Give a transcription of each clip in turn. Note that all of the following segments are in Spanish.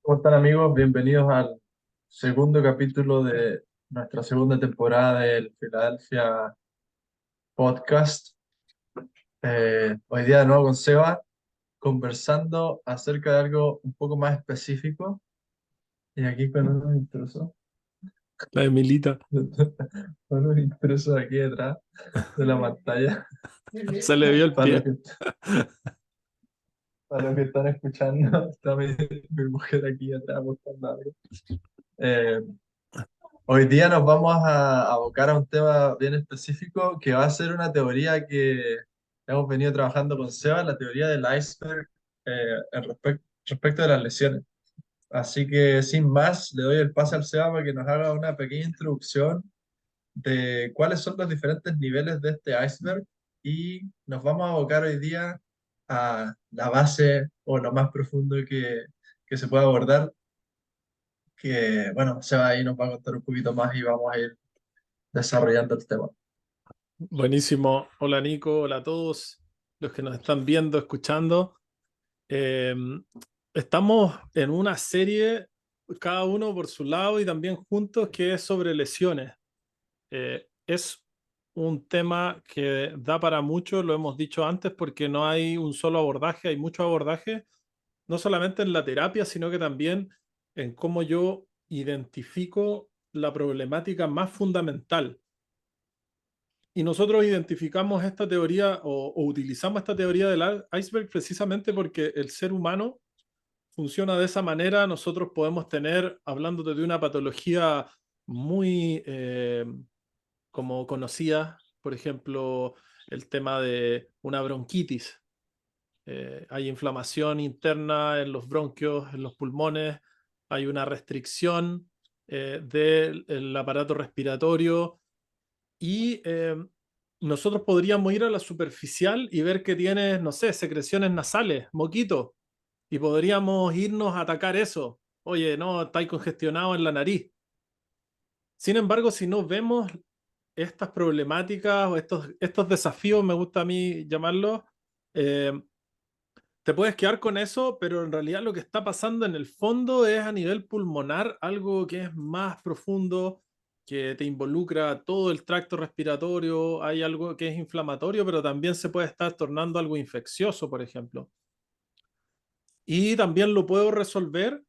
¿Cómo están amigos? Bienvenidos al segundo capítulo de nuestra segunda temporada del Philadelphia Podcast. Hoy día de nuevo con Seba, conversando acerca de algo un poco más específico. Y aquí con unos intrusos, La Emilita. con unos intrusos aquí detrás de la pantalla. Se le vio el Para los pie. que, para los que están escuchando, está mi mujer aquí atrás buscando algo. Eh, Hoy día nos vamos a abocar a un tema bien específico que va a ser una teoría que hemos venido trabajando con Seba, la teoría del iceberg respecto de las lesiones. Así que sin más, le doy el pase al Seba para que nos haga una pequeña introducción de cuáles son los diferentes niveles de este iceberg y nos vamos a abocar hoy día a la base o lo más profundo que se puede abordar, que bueno, Seba ahí nos va a contar un poquito más y vamos a ir desarrollando el tema. Buenísimo. Hola Nico, hola a todos los que nos están viendo, escuchando. Eh, Estamos en una serie, cada uno por su lado y también juntos, que es sobre lesiones. Es un tema que da para mucho, lo hemos dicho antes, porque no hay un solo abordaje, hay muchos abordajes, no solamente en la terapia, sino que también en cómo yo identifico la problemática más fundamental. Y nosotros identificamos esta teoría o utilizamos esta teoría del iceberg precisamente porque el ser humano funciona de esa manera. Nosotros podemos tener, hablándote de una patología muy como conocida, por ejemplo, el tema de una bronquitis. Hay inflamación interna en los bronquios, en los pulmones, hay una restricción del aparato respiratorio y nosotros podríamos ir a la superficial y ver que tienes, no sé, secreciones nasales, moquito, y podríamos irnos a atacar eso. Oye, no, estáis congestionado en la nariz. Sin embargo, si no vemos estas problemáticas o estos desafíos, me gusta a mí llamarlos, eh, te puedes quedar con eso, pero en realidad lo que está pasando en el fondo es a nivel pulmonar, algo que es más profundo, que te involucra todo el tracto respiratorio, hay algo que es inflamatorio, pero también se puede estar tornando algo infeccioso, por ejemplo. Y también lo puedo resolver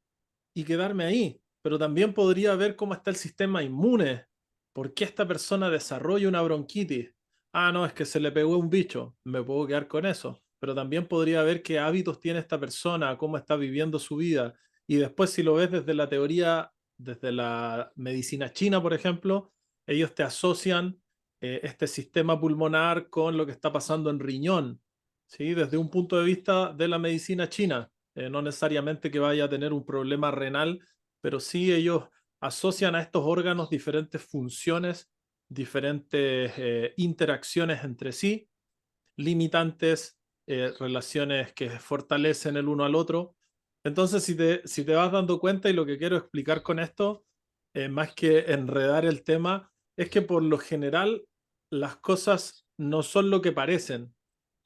y quedarme ahí, pero también podría ver cómo está el sistema inmune. ¿Por qué esta persona desarrolla una bronquitis? Ah, no, es que se le pegó un bicho. Me puedo quedar con eso. Pero también podría ver qué hábitos tiene esta persona, cómo está viviendo su vida. Y después, si lo ves desde la teoría, desde la medicina china, por ejemplo, ellos te asocian este sistema pulmonar con lo que está pasando en riñón, ¿sí? Desde un punto de vista de la medicina china. No necesariamente que vaya a tener un problema renal, pero sí ellos asocian a estos órganos diferentes funciones, diferentes interacciones entre sí, limitantes, relaciones que fortalecen el uno al otro. Entonces, si te vas dando cuenta, y lo que quiero explicar con esto, más que enredar el tema, es que por lo general las cosas no son lo que parecen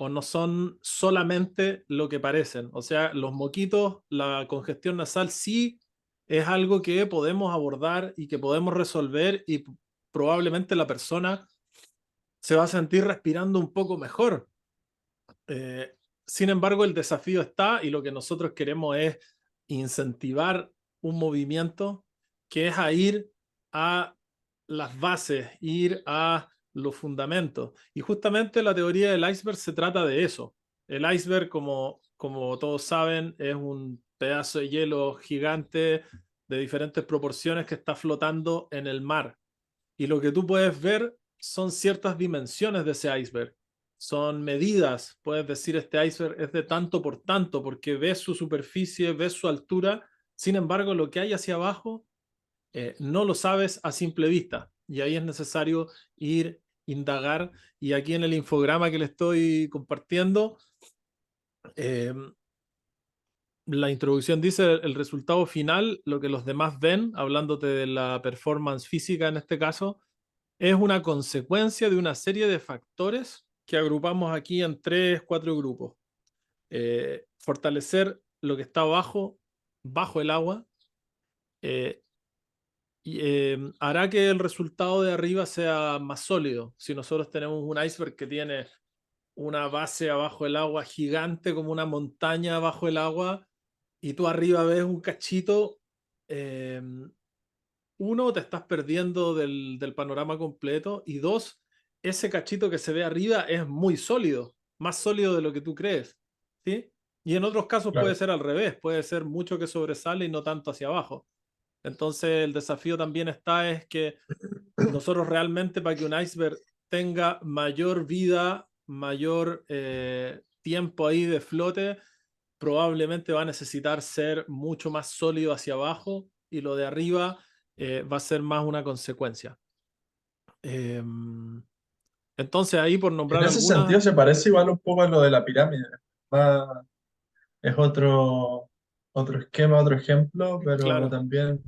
o no son solamente lo que parecen. O sea, los moquitos, la congestión nasal sí es algo que podemos abordar y que podemos resolver y probablemente la persona se va a sentir respirando un poco mejor. eh, Sin embargo, el desafío está y lo que nosotros queremos es incentivar un movimiento que es a ir a las bases, ir a los fundamentos. Y justamente la teoría del iceberg se trata de eso. El iceberg, como todos saben, es un pedazo de hielo gigante de diferentes proporciones que está flotando en el mar. Y lo que tú puedes ver son ciertas dimensiones de ese iceberg. Son medidas, puedes decir este iceberg es de tanto por tanto, porque ves su superficie, ves su altura, sin embargo lo que hay hacia abajo no lo sabes a simple vista. Y ahí es necesario ir, indagar, y aquí en el infograma que le estoy compartiendo, eh, la introducción dice el resultado final, lo que los demás ven, hablándote de la performance física en este caso, es una consecuencia de una serie de factores que agrupamos aquí en tres, cuatro grupos. Fortalecer lo que está abajo, bajo el agua, eh, hará que el resultado de arriba sea más sólido. Si nosotros tenemos un iceberg que tiene una base abajo del agua gigante como una montaña bajo el agua y tú arriba ves un cachito, eh, uno, te estás perdiendo del panorama completo y dos, ese cachito que se ve arriba es muy sólido, más sólido de lo que tú crees, ¿sí? Y en otros casos puede Claro. ser al revés, puede ser mucho que sobresale y no tanto hacia abajo. Entonces el desafío también está es que nosotros realmente para que un iceberg tenga mayor vida, mayor tiempo ahí de flote, probablemente va a necesitar ser mucho más sólido hacia abajo y lo de arriba va a ser más una consecuencia. Eh, entonces ahí por En nombrar ese sentido algunas, se parece igual un poco a lo de la pirámide. Va- es otro esquema, otro ejemplo, pero claro, también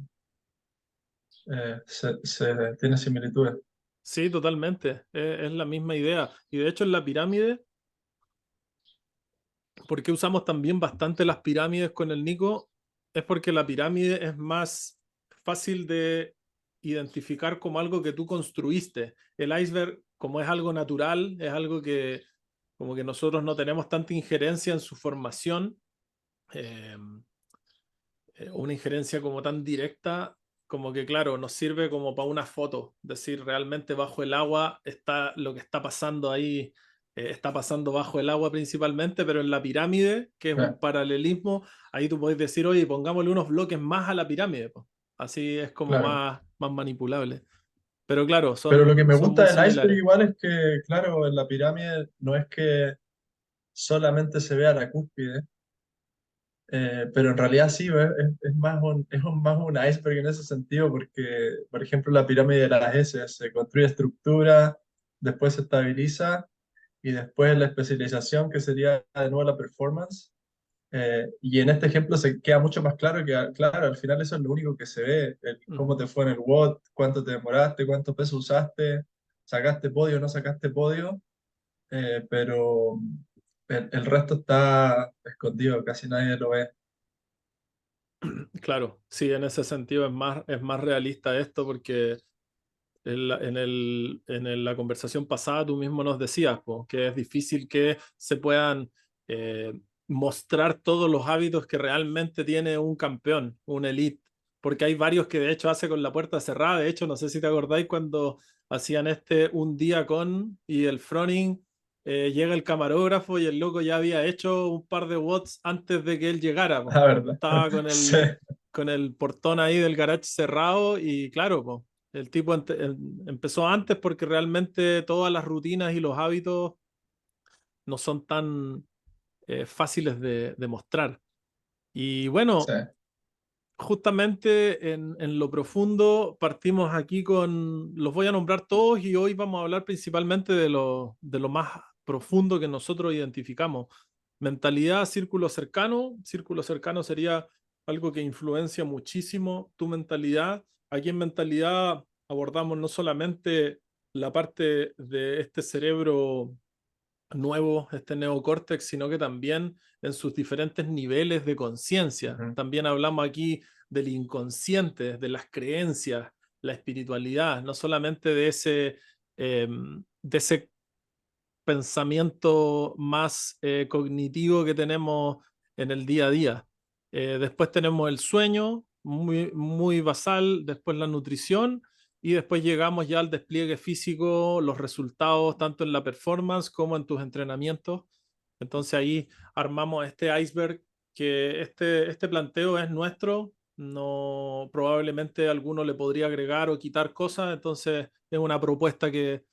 tiene similitudes. sí, totalmente, es la misma idea. Y de hecho en la pirámide, ¿por qué usamos también bastante las pirámides con el Nico? Es porque la pirámide es más fácil de identificar como algo que tú construiste. El iceberg, como es algo natural, es algo que como que nosotros no tenemos tanta injerencia en su formación, eh, una injerencia como tan directa, como que claro, nos sirve como para una foto, decir realmente bajo el agua está lo que está pasando ahí, está pasando bajo el agua principalmente, pero en la pirámide, que es un Claro, paralelismo, ahí tú podés decir, oye, pongámosle unos bloques más a la pirámide, po. Así es como claro. más manipulable. Pero claro, Pero lo que me son muy gusta del iceberg similares. igual es que, claro, en la pirámide no es que solamente se vea la cúspide, pero en realidad sí, es más más un iceberg en ese sentido, porque, por ejemplo, la pirámide de las S se construye estructura, después se estabiliza y después la especialización, que sería de nuevo la performance. Y en este ejemplo se queda mucho más claro que, claro, al final eso es lo único que se ve, cómo Ujú. te fue en el WOT, cuánto te demoraste, cuánto peso usaste, sacaste podio, no sacaste podio, pero el resto está escondido, casi nadie lo ve. Claro, sí, en ese sentido es más realista esto porque la conversación pasada tú mismo nos decías po, que es difícil que se puedan eh, mostrar todos los hábitos que realmente tiene un campeón, un elite, porque hay varios que de hecho hace con la puerta cerrada. De hecho, no sé si te acordáis cuando hacían un día con y el Froning, llega el camarógrafo y el loco ya había hecho un par de watts antes de que él llegara. Po. La verdad. Estaba Sí, con el portón ahí del garage cerrado y claro, po, el tipo empezó antes porque realmente todas las rutinas y los hábitos no son tan fáciles de mostrar. Y sí. bueno, justamente en lo profundo partimos aquí con, los voy a nombrar todos y hoy vamos a hablar principalmente de lo más profundo que nosotros identificamos. Mentalidad, círculo cercano sería algo que influencia muchísimo tu mentalidad. Aquí en mentalidad abordamos no solamente la parte de este cerebro nuevo, este neocórtex, sino que también en sus diferentes niveles de conciencia. Ujú. También hablamos aquí del inconsciente, de las creencias, la espiritualidad, no solamente de ese pensamiento más cognitivo que tenemos en el día a día. Después tenemos el sueño, muy basal, después la nutrición y después llegamos ya al despliegue físico, los resultados tanto en la performance como en tus entrenamientos. Entonces ahí armamos este iceberg que este planteo es nuestro, no probablemente alguno le podría agregar o quitar cosas, entonces es una propuesta que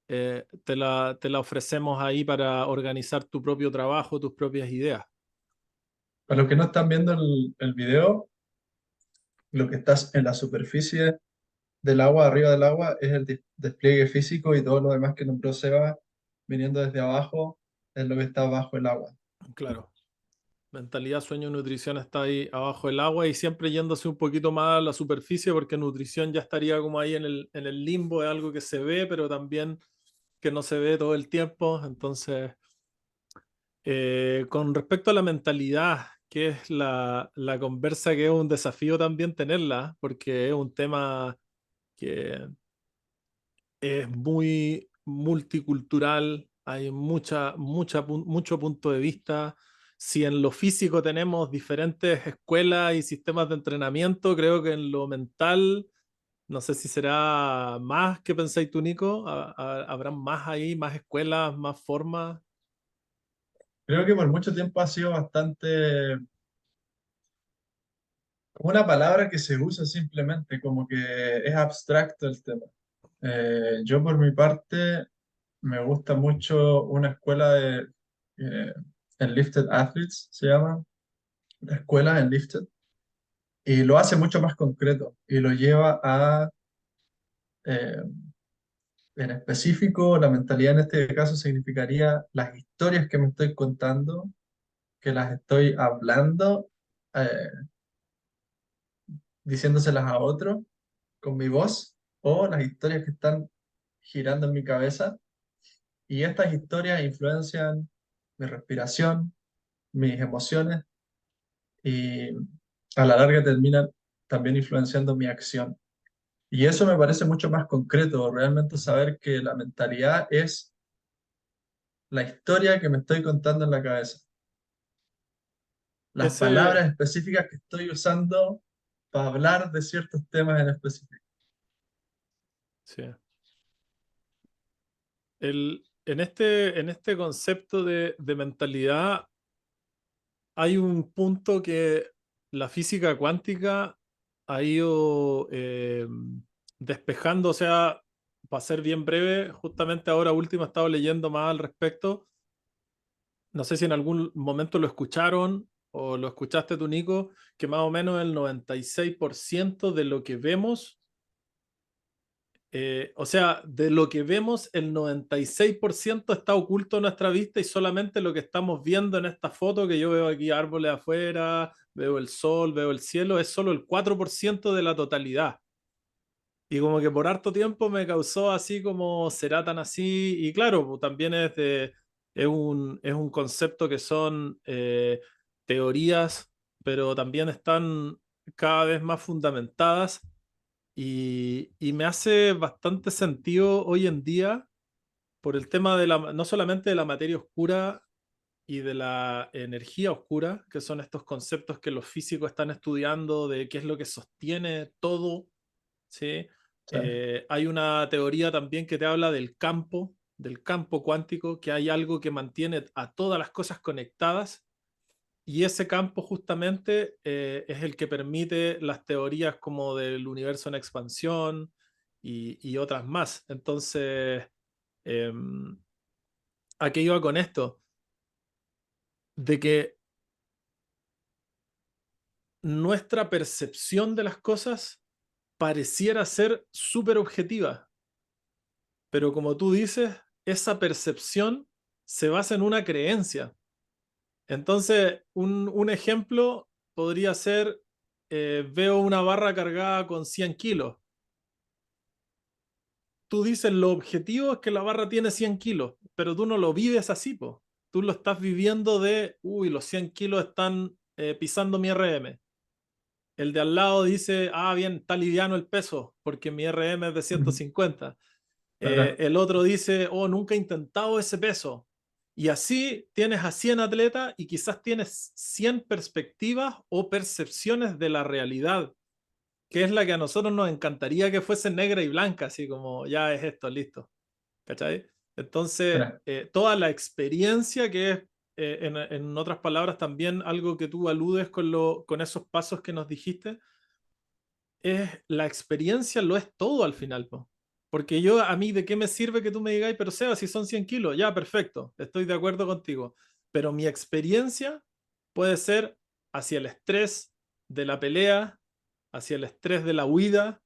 te la ofrecemos ahí para organizar tu propio trabajo, tus propias ideas. Para los que no están viendo el video, lo que estás en la superficie del agua, arriba del agua, es el despliegue físico y todo lo demás que nombró Seba, viniendo desde abajo, es lo que está bajo el agua. Claro, mentalidad, sueño, nutrición está ahí abajo del agua y siempre yéndose un poquito más a la superficie porque nutrición ya estaría como ahí en el limbo, es algo que se ve, pero también que no se ve todo el tiempo. Entonces, con respecto a la mentalidad, que es la conversa, que es un desafío también tenerla, porque es un tema que es muy multicultural, hay mucho punto de vista. Si en lo físico tenemos diferentes escuelas y sistemas de entrenamiento, creo que en lo mental, no sé si será más que pensáis tú, Nico. ¿Habrán más ahí, más escuelas, más formas? Creo que por mucho tiempo ha sido bastante, como una palabra que se usa simplemente, como que es abstracto el tema. Yo por mi parte me gusta mucho una escuela de eh, Enlifted Athletes, se llama, la escuela Enlifted, y lo hace mucho más concreto y lo lleva a, eh, en específico, la mentalidad en este caso significaría las historias que me estoy contando, que las estoy hablando, eh, diciéndoselas a otro con mi voz, o las historias que están girando en mi cabeza, y estas historias influencian mi respiración, mis emociones, y a la larga terminan también influenciando mi acción. Y eso me parece mucho más concreto, realmente saber que la mentalidad es la historia que me estoy contando en la cabeza, las Ese, palabras específicas que estoy usando para hablar de ciertos temas en específico. sí. En este concepto de mentalidad hay un punto que la física cuántica ha ido despejando. O sea, para ser bien breve, justamente ahora último he estado leyendo más al respecto. No sé si en algún momento lo escucharon o lo escuchaste tú, Nico, que más o menos el 96% de lo que vemos, o sea, de lo que vemos, el 96% está oculto a nuestra vista, y solamente lo que estamos viendo en esta foto, que yo veo aquí árboles afuera, veo el sol, veo el cielo, es solo el 4% de la totalidad. Y como que por harto tiempo me causó así como, ¿será tan así? Y claro, pues, también es un concepto que son teorías, pero también están cada vez más fundamentadas, y me hace bastante sentido hoy en día por el tema de no solamente de la materia oscura y de la energía oscura, que son estos conceptos que los físicos están estudiando de qué es lo que sostiene todo, ¿sí? Sí, Hay una teoría también que te habla del campo cuántico, que hay algo que mantiene a todas las cosas conectadas, y ese campo justamente es el que permite las teorías como del universo en expansión y otras más. Entonces, eh, ¿a qué iba con esto? De que nuestra percepción de las cosas pareciera ser súper objetiva, pero como tú dices, esa percepción se basa en una creencia. Entonces, un ejemplo podría ser, veo una barra cargada con 100 kilos. Tú dices, lo objetivo es que la barra tiene 100 kilos, pero tú no lo vives así, po. Tú lo estás viviendo de, uy, los 100 kilos están pisando mi RM. El de al lado dice, ah, bien, está liviano el peso, porque mi RM es de 150. claro, El otro dice, oh, nunca he intentado ese peso. Y así tienes a 100 atletas y quizás tienes 100 perspectivas o percepciones de la realidad, que es la que a nosotros nos encantaría que fuese negra y blanca, así como ya es esto, listo. ¿Cachai? Entonces, claro. toda la experiencia, que es, en otras palabras, también algo que tú aludes con esos pasos que nos dijiste, es la experiencia, lo es todo al final, po. Porque yo, a mí, ¿de qué me sirve que tú me digáis, pero Seba, si son 100 kilos? Ya, perfecto, estoy de acuerdo contigo. Pero mi experiencia puede ser hacia el estrés de la pelea, hacia el estrés de la huida,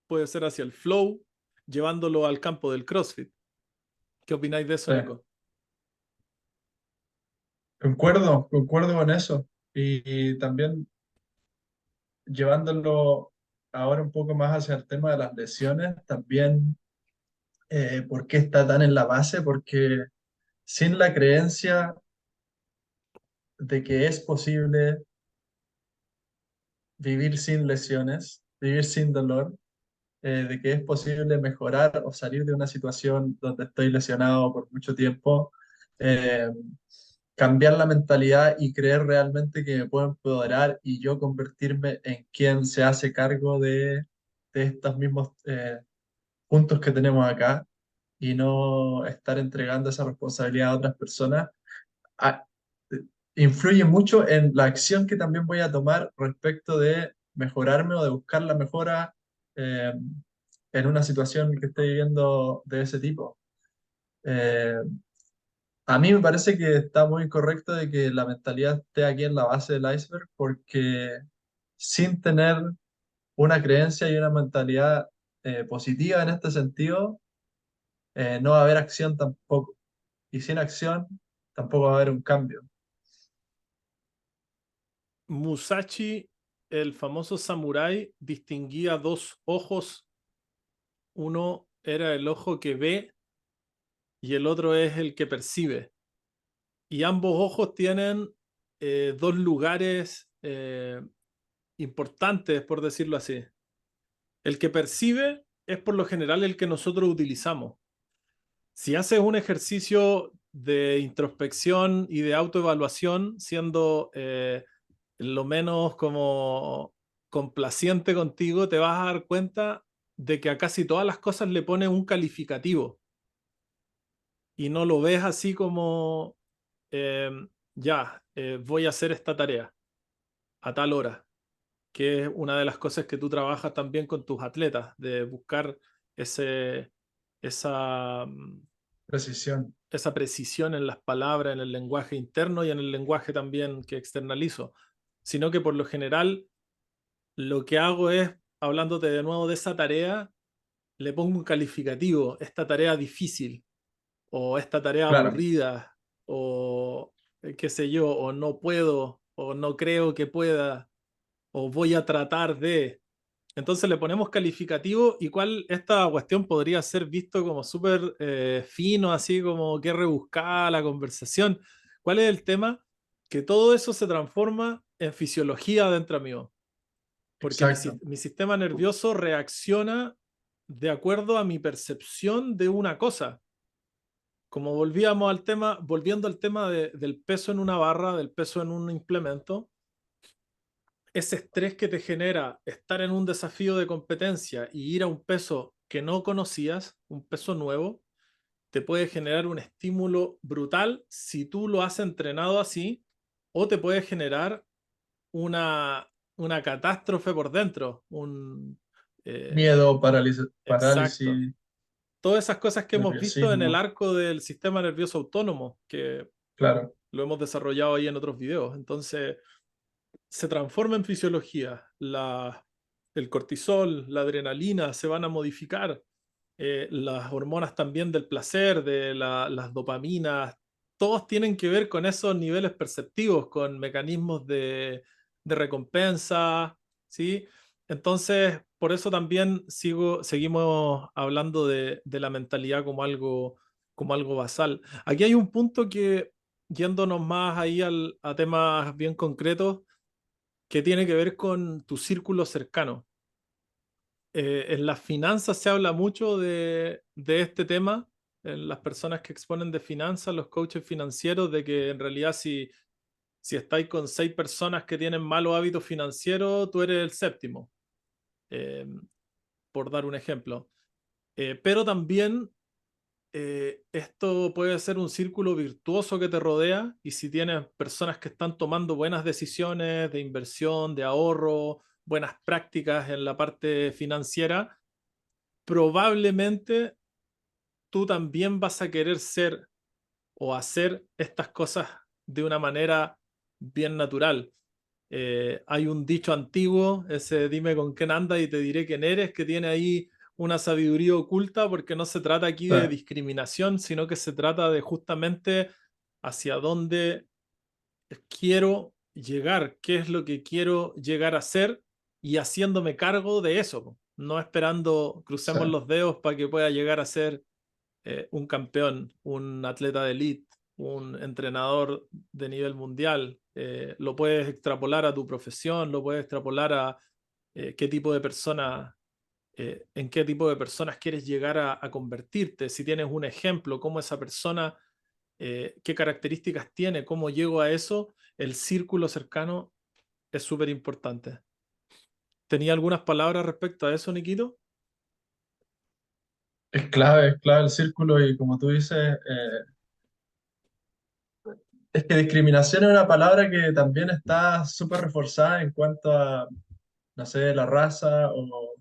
puede ser hacia el flow, llevándolo al campo del CrossFit. ¿Qué opináis de eso, Sí. Nico? Concuerdo con eso. Y también llevándolo ahora un poco más hacia el tema de las lesiones, también, ¿por qué está tan en la base? Porque sin la creencia de que es posible, vivir sin lesiones, vivir sin dolor, de que es posible mejorar o salir de una situación donde estoy lesionado por mucho tiempo, eh, cambiar la mentalidad y creer realmente que me puedo empoderar y yo convertirme en quien se hace cargo de estos mismos puntos que tenemos acá y no estar entregando esa responsabilidad a otras personas. Ah, influye mucho en la acción que también voy a tomar respecto de mejorarme o de buscar la mejora eh, en una situación que esté viviendo de ese tipo. Eh, a mí me parece que está muy correcto de que la mentalidad esté aquí en la base del iceberg, porque sin tener una creencia y una mentalidad positiva en este sentido, no va a haber acción tampoco. Y sin acción tampoco va a haber un cambio. Musashi, el famoso samurái, distinguía dos ojos. Uno era el ojo que ve y el otro es el que percibe. Y ambos ojos tienen dos lugares importantes, por decirlo así. El que percibe es por lo general el que nosotros utilizamos. Si haces un ejercicio de introspección y de autoevaluación, siendo lo menos como complaciente contigo, te vas a dar cuenta de que a casi todas las cosas le pones un calificativo y no lo ves así como, eh, ya, voy a hacer esta tarea a tal hora, que es una de las cosas que tú trabajas también con tus atletas, de buscar ese, esa, Precisión. esa precisión en las palabras, en el lenguaje interno y en el lenguaje también que externalizo, sino que por lo general lo que hago es, hablándote de nuevo de esa tarea, le pongo un calificativo, esta tarea difícil, o esta tarea Claro, aburrida, o qué sé yo, o no puedo, o no creo que pueda, o voy a tratar de. Entonces le ponemos calificativo y cuál esta cuestión podría ser visto como súper fino, así como que rebuscada la conversación. ¿Cuál es el tema? Que todo eso se transforma en fisiología dentro mío, porque exacto. mi sistema nervioso reacciona de acuerdo a mi percepción de una cosa. Como volviendo al tema del peso en una barra, del peso en un implemento, ese estrés que te genera estar en un desafío de competencia y ir a un peso que no conocías, un peso nuevo, te puede generar un estímulo brutal si tú lo has entrenado así, o te puede generar una, una catástrofe por dentro. Eh, Miedo, exacto. parálisis, Todas esas cosas que hemos visto en el nerviosismo, arco del sistema nervioso autónomo, que claro, lo hemos desarrollado ahí en otros videos. Entonces, se transforma en fisiología. El cortisol, la adrenalina se van a modificar. Las hormonas también del placer, las dopaminas, todos tienen que ver con esos niveles perceptivos, con mecanismos de recompensa, ¿sí? Entonces, por eso también seguimos hablando de la mentalidad como algo basal. Aquí hay un punto que, yéndonos más ahí a temas bien concretos, que tiene que ver con tu círculo cercano. En las finanzas se habla mucho de este tema, en las personas que exponen de finanzas, los coaches financieros, de que en realidad si estáis con 6 personas que tienen malos hábitos financieros, tú eres el séptimo, eh, por dar un ejemplo. Pero también esto puede ser un círculo virtuoso que te rodea y si tienes personas que están tomando buenas decisiones de inversión, de ahorro, buenas prácticas en la parte financiera, probablemente tú también vas a querer ser o hacer estas cosas de una manera bien natural. Hay un dicho antiguo, ese dime con quién andas y te diré quién eres, que tiene ahí una sabiduría oculta porque no se trata aquí sí, de discriminación, sino que se trata de justamente hacia dónde quiero llegar, qué es lo que quiero llegar a ser y haciéndome cargo de eso, no esperando sí, crucemos los dedos para que pueda llegar a ser un campeón, un atleta de elite, un entrenador de nivel mundial. Lo puedes extrapolar a tu profesión, lo puedes extrapolar a qué tipo de persona, en qué tipo de personas quieres llegar a convertirte. Si tienes un ejemplo, cómo esa persona, qué características tiene, cómo llego a eso, el círculo cercano es súper importante. ¿Tenía algunas palabras respecto a eso, Nikito? Es clave el círculo y como tú dices, es que discriminación es una palabra que también está súper reforzada en cuanto a, no sé, la raza o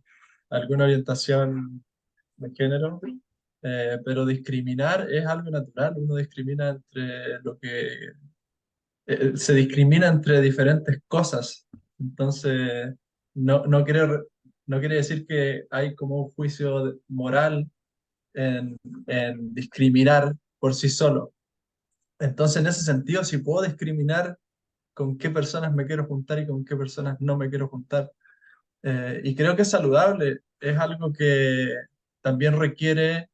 alguna orientación de género. Pero discriminar es algo natural. Uno discrimina entre lo que se discrimina entre diferentes cosas. Entonces, no no quiere decir que hay como un juicio moral en discriminar por sí solo. Entonces, en ese sentido, si puedo discriminar con qué personas me quiero juntar y con qué personas no me quiero juntar. Y creo que es saludable, es algo que también requiere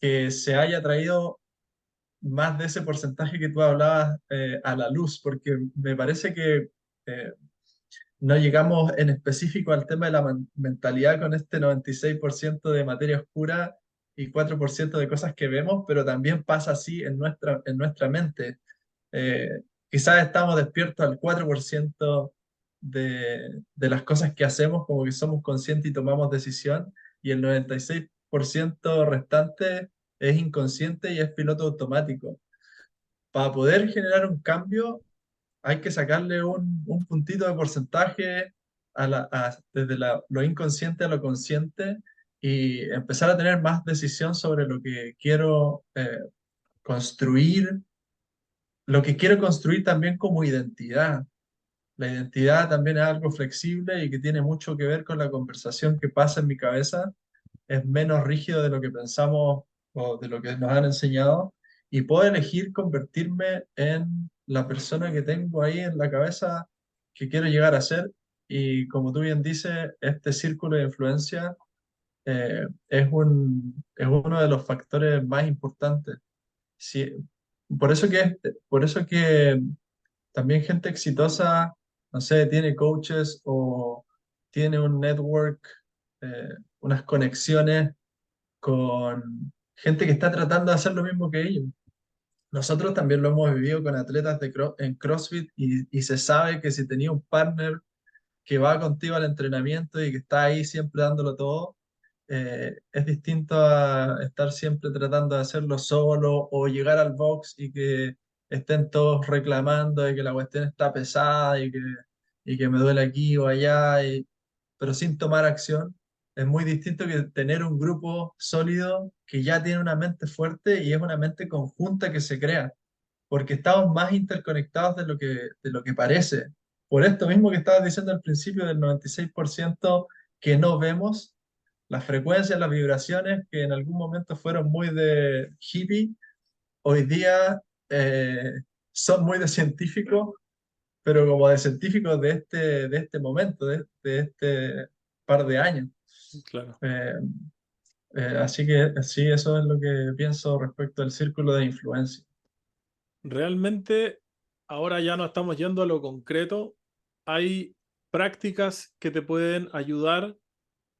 que se haya traído más de ese porcentaje que tú hablabas a la luz, porque me parece que no llegamos en específico al tema de la mentalidad con este 96% de materia oscura y 4% de cosas que vemos, pero también pasa así en nuestra mente. Quizás estamos despiertos al 4% de las cosas que hacemos, como que somos conscientes y tomamos decisión, y el 96% restante es inconsciente y es piloto automático. Para poder generar un cambio, hay que sacarle un puntito de porcentaje desde lo inconsciente a lo consciente y empezar a tener más decisión sobre lo que quiero construir, lo que quiero construir también como identidad. La identidad también es algo flexible y que tiene mucho que ver con la conversación que pasa en mi cabeza. Es menos rígido de lo que pensamos o de lo que nos han enseñado y puedo elegir convertirme en la persona que tengo ahí en la cabeza que quiero llegar a ser. Y como tú bien dices, este círculo de influencia es uno de los factores más importantes. Sí, por eso que también gente exitosa, no sé, tiene coaches o tiene un network, unas conexiones con gente que está tratando de hacer lo mismo que ellos. Nosotros también lo hemos vivido con atletas en CrossFit y se sabe que si tenía un partner que va contigo al entrenamiento y que está ahí siempre dándolo todo, es distinto a estar siempre tratando de hacerlo solo o llegar al box y que estén todos reclamando de que la cuestión está pesada y que me duele aquí o allá, pero sin tomar acción. Es muy distinto que tener un grupo sólido que ya tiene una mente fuerte y es una mente conjunta que se crea porque estamos más interconectados de lo que parece. Por esto mismo que estabas diciendo al principio del 96% que no vemos, las frecuencias, las vibraciones que en algún momento fueron muy de hippie, hoy día eh, son muy de científicos, pero como de científicos de este momento, de este par de años. Claro. Eh, Así que sí, eso es lo que pienso respecto al círculo de influencia. Realmente, ahora ya no estamos yendo a lo concreto. Hay prácticas que te pueden ayudar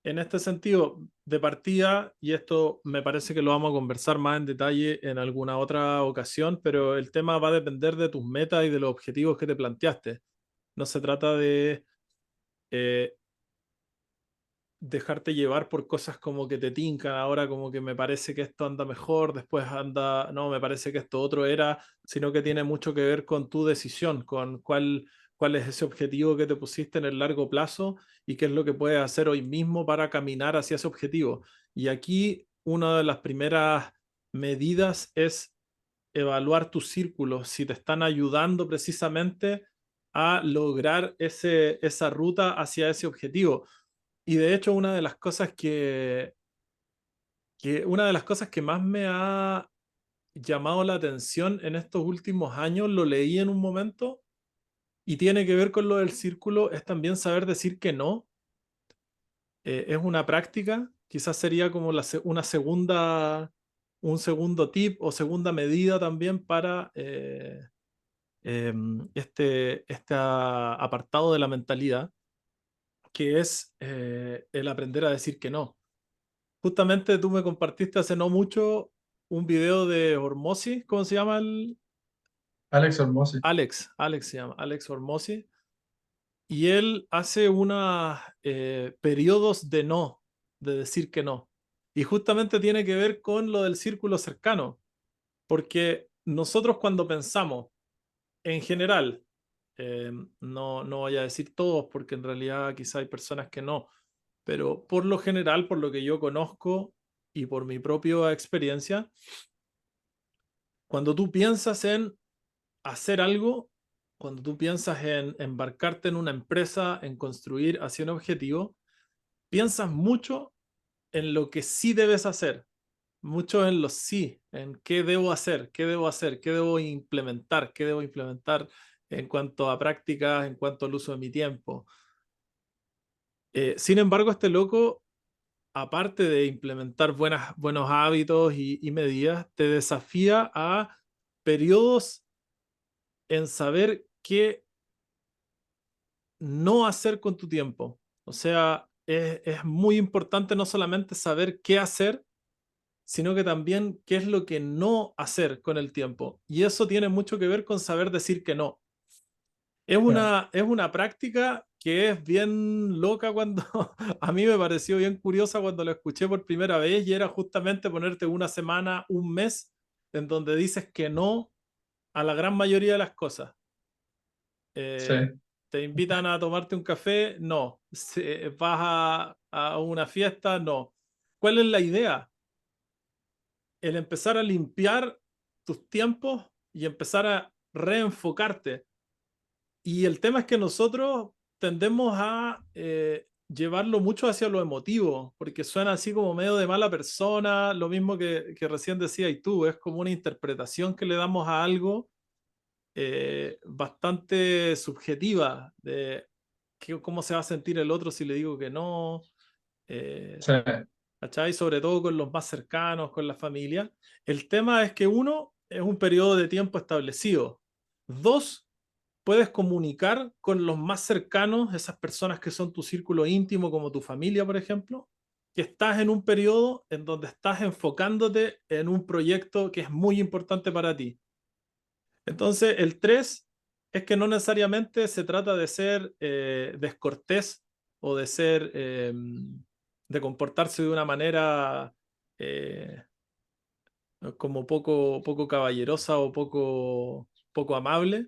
en este sentido de partida, y esto me parece que lo vamos a conversar más en detalle en alguna otra ocasión, pero el tema va a depender de tus metas y de los objetivos que te planteaste. No se trata de eh, dejarte llevar por cosas como que te tincan ahora, como que me parece que esto anda mejor, después anda, no, me parece que esto otro era, sino que tiene mucho que ver con tu decisión, con cuál es ese objetivo que te pusiste en el largo plazo y qué es lo que puedes hacer hoy mismo para caminar hacia ese objetivo. Y aquí una de las primeras medidas es evaluar tus círculos, si te están ayudando precisamente a lograr esa ruta hacia ese objetivo. Y de hecho, una de las cosas que más me ha llamado la atención en estos últimos años, lo leí en un momento, y tiene que ver con lo del círculo, es también saber decir que no. Es una práctica, quizás sería como una segunda, un segundo tip o segunda medida también para este apartado de la mentalidad, que es el aprender a decir que no. Justamente tú me compartiste hace no mucho un video de Hormozi, ¿cómo se llama el? Alex Hormozzi. Alex se llama, Alex Hormozi, y él hace unos periodos de no, de decir que no. Y justamente tiene que ver con lo del círculo cercano, porque nosotros cuando pensamos en general, no voy a decir todos, porque en realidad quizá hay personas que no, pero por lo general, por lo que yo conozco y por mi propia experiencia, cuando tú piensas en hacer algo, cuando tú piensas en embarcarte en una empresa, en construir hacia un objetivo, piensas mucho en lo que sí debes hacer, mucho en los sí, en qué debo hacer, qué debo hacer, qué debo implementar en cuanto a prácticas, en cuanto al uso de mi tiempo. Sin embargo, este loco, aparte de implementar buenos hábitos y medidas, te desafía a periodos en saber qué no hacer con tu tiempo. O sea, es muy importante no solamente saber qué hacer, sino que también qué es lo que no hacer con el tiempo. Y eso tiene mucho que ver con saber decir que no. Claro, Es una práctica que es bien loca cuando a mí me pareció bien curiosa cuando lo escuché por primera vez y era justamente ponerte una semana, un mes, en donde dices que no a la gran mayoría de las cosas. sí, Eh, Te invitan a tomarte un café, no. Vas a una fiesta, no. ¿Cuál es la idea? El empezar a limpiar tus tiempos y empezar a reenfocarte. Y el tema es que nosotros tendemos a llevarlo mucho hacia lo emotivo, porque suena así como medio de mala persona, lo mismo que recién decías y tú, es como una interpretación que le damos a algo bastante subjetiva de cómo se va a sentir el otro si le digo que no, eh, sí, ¿cachai? Sobre todo con los más cercanos, con la familia. El tema es que uno, es un periodo de tiempo establecido. Dos, puedes comunicar con los más cercanos, esas personas que son tu círculo íntimo, como tu familia, por ejemplo, que estás en un periodo en donde estás enfocándote en un proyecto que es muy importante para ti. Entonces, el 3 es que no necesariamente se trata de ser descortés o de ser, de comportarse de una manera eh, como poco caballerosa o poco amable,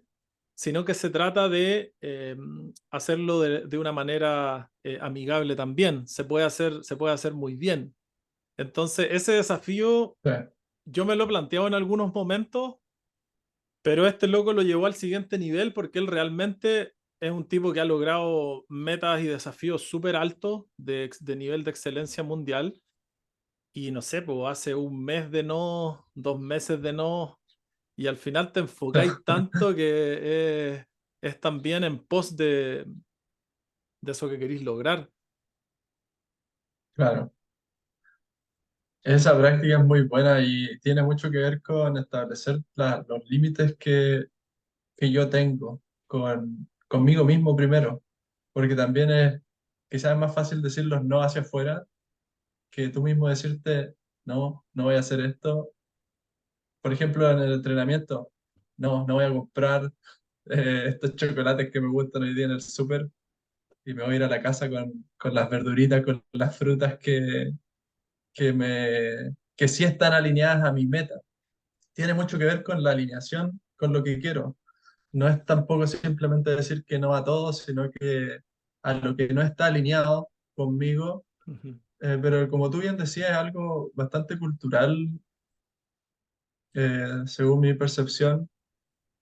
sino que se trata de hacerlo de una manera amigable también. Se puede hacer muy bien. Entonces, ese desafío sí, yo me lo he planteado en algunos momentos, pero este loco lo llevó al siguiente nivel porque él realmente es un tipo que ha logrado metas y desafíos súper altos de nivel de excelencia mundial. Y no sé, pues hace un mes de no, 2 meses de no, y al final te enfocáis tanto que es también en pos de eso que queréis lograr. claro. Esa práctica es muy buena y tiene mucho que ver con establecer los límites que yo tengo conmigo mismo primero, porque también quizás es más fácil decir los no hacia afuera que tú mismo decirte, no, no voy a hacer esto. Por ejemplo, en el entrenamiento, no, no voy a comprar estos chocolates que me gustan hoy día en el súper y me voy a ir a la casa con las verduritas, con las frutas que sí están alineadas a mi meta. Tiene mucho que ver con la alineación, con lo que quiero. No es tampoco simplemente decir que no a todo, sino que a lo que no está alineado conmigo. Ujú, Pero como tú bien decías, es algo bastante cultural, según mi percepción,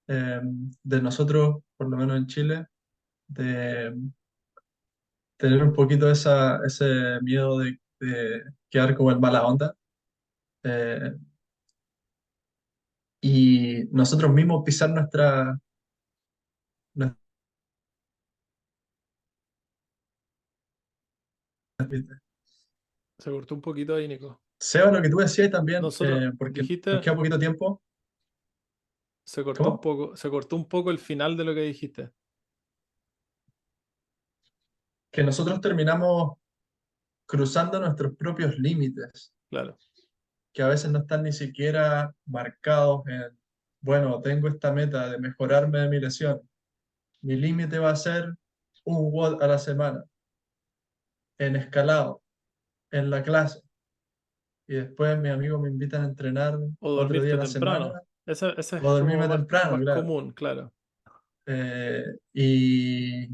de nosotros, por lo menos en Chile, de tener un poquito ese miedo de quedar como en mala onda. eh, y nosotros mismos pisar nuestra- se cortó un poquito ahí, Nico. Seba, lo que tú decías también, Nosotros porque nos dijiste, queda poquito tiempo. ¿Cómo? se cortó un poco el final de lo que dijiste. Que nosotros terminamos cruzando nuestros propios límites, Claro. que a veces no están ni siquiera marcados en, bueno, tengo esta meta de mejorarme de mi lesión. Mi límite va a ser un WOD a la semana, en escalado, en la clase. Y después mis amigos me invitan a entrenar O otro día a dormirte la semana temprano. Ese o es como dormirme temprano, más claro. común, claro. Eh, y,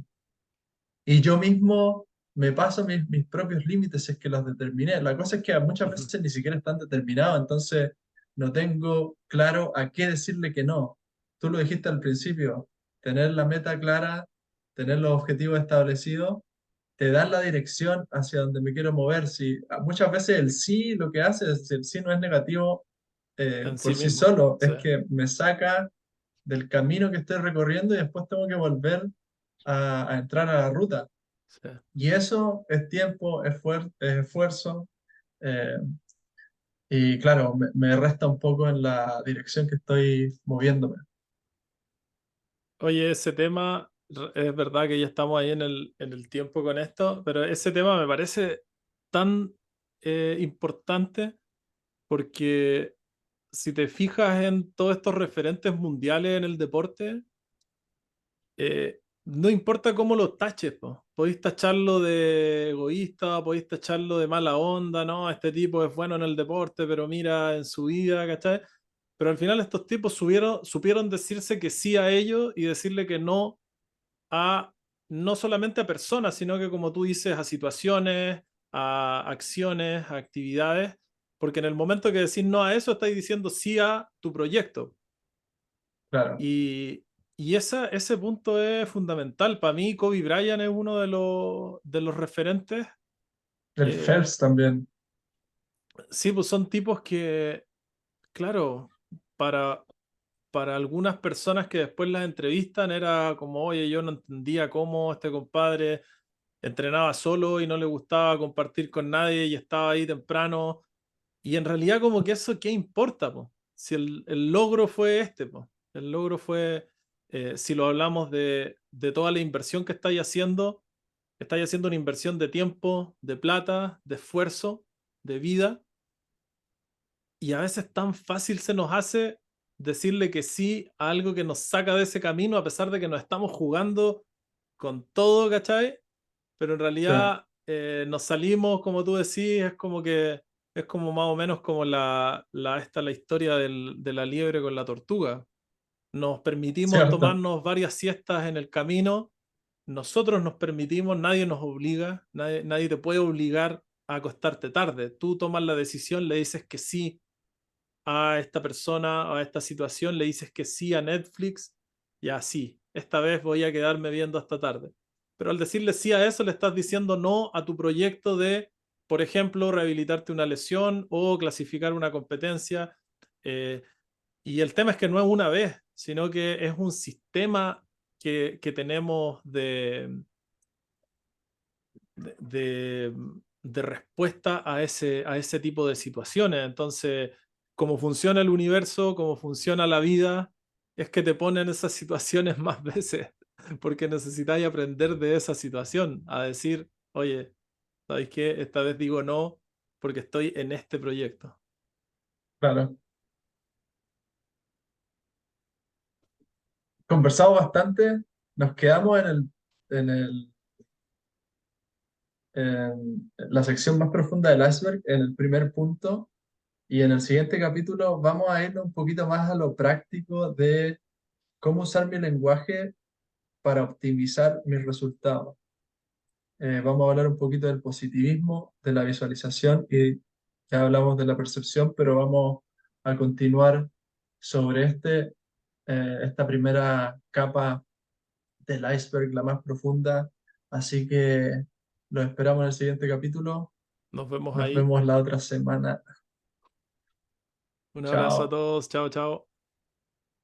y yo mismo me paso mis propios límites si es que los determiné. La cosa es que muchas Ujú. veces ni siquiera están determinados, entonces no tengo claro a qué decirle que no. Tú lo dijiste al principio, tener la meta clara, tener los objetivos establecidos, te dan la dirección hacia donde me quiero mover. Si, muchas veces el sí lo que hace es, si el sí no es negativo En por sí sí mismo. solo, Sí, es que me saca del camino que estoy recorriendo y después tengo que volver a entrar a la ruta. sí. Y eso es tiempo, es esfuerzo, eh, y claro, me resta un poco en la dirección que estoy moviéndome. Oye, ese tema, es verdad que ya estamos ahí en el tiempo con esto, pero ese tema me parece tan importante porque si te fijas en todos estos referentes mundiales en el deporte, no importa cómo lo taches, po. Podéis tacharlo de egoísta, podéis tacharlo de mala onda, ¿no? Este tipo es bueno en el deporte, pero mira en su vida, ¿cachai? Pero al final estos tipos supieron decirse que sí a ellos y decirle que no a no solamente a personas, sino que como tú dices, a situaciones, a acciones, a actividades, porque en el momento que decís no a eso, estáis diciendo sí a tu proyecto. Claro, Y, ese punto es fundamental. Para mí, Kobe Bryant es uno de los referentes. el Eh, Phelps también, sí, pues son tipos que, claro, para, para algunas personas que después las entrevistan era como, oye, yo no entendía cómo este compadre entrenaba solo y no le gustaba compartir con nadie y estaba ahí temprano. Y en realidad como que eso, ¿qué importa, po? Si el logro fue este, po. El logro fue, si lo hablamos de toda la inversión que estáis haciendo una inversión de tiempo, de plata, de esfuerzo, de vida, y a veces tan fácil se nos hace decirle que sí a algo que nos saca de ese camino, a pesar de que nos estamos jugando con todo, ¿cachai? Pero en sí, realidad nos salimos, como tú decís, es como que es como más o menos como la historia de la liebre con la tortuga. Nos permitimos cierto, tomarnos varias siestas en el camino, nosotros nos permitimos, nadie nos obliga, nadie te puede obligar a acostarte tarde. Tú tomas la decisión, le dices que sí a esta persona, a esta situación, le dices que sí a Netflix, y así, esta vez voy a quedarme viendo hasta tarde. Pero al decirle sí a eso, le estás diciendo no a tu proyecto de, por ejemplo, rehabilitarte una lesión o clasificar una competencia. eh, y el tema es que no es una vez, sino que es un sistema que tenemos de, de- de respuesta a ese tipo de situaciones. Entonces, cómo funciona el universo, cómo funciona la vida, es que te ponen esas situaciones más veces, porque necesitáis aprender de esa situación, a decir, oye, ¿sabéis qué? Esta vez digo no porque estoy en este proyecto. claro. Conversamos bastante, nos quedamos en la sección más profunda del iceberg, en el primer punto, y en el siguiente capítulo vamos a ir un poquito más a lo práctico de cómo usar mi lenguaje para optimizar mis resultados. Vamos a hablar un poquito del positivismo, de la visualización y ya hablamos de la percepción, pero vamos a continuar sobre esta primera capa del iceberg, la más profunda. Así que lo esperamos en el siguiente capítulo. Nos vemos Nos ahí. vemos la otra semana. Un abrazo a Chao. todos. Chao, chao.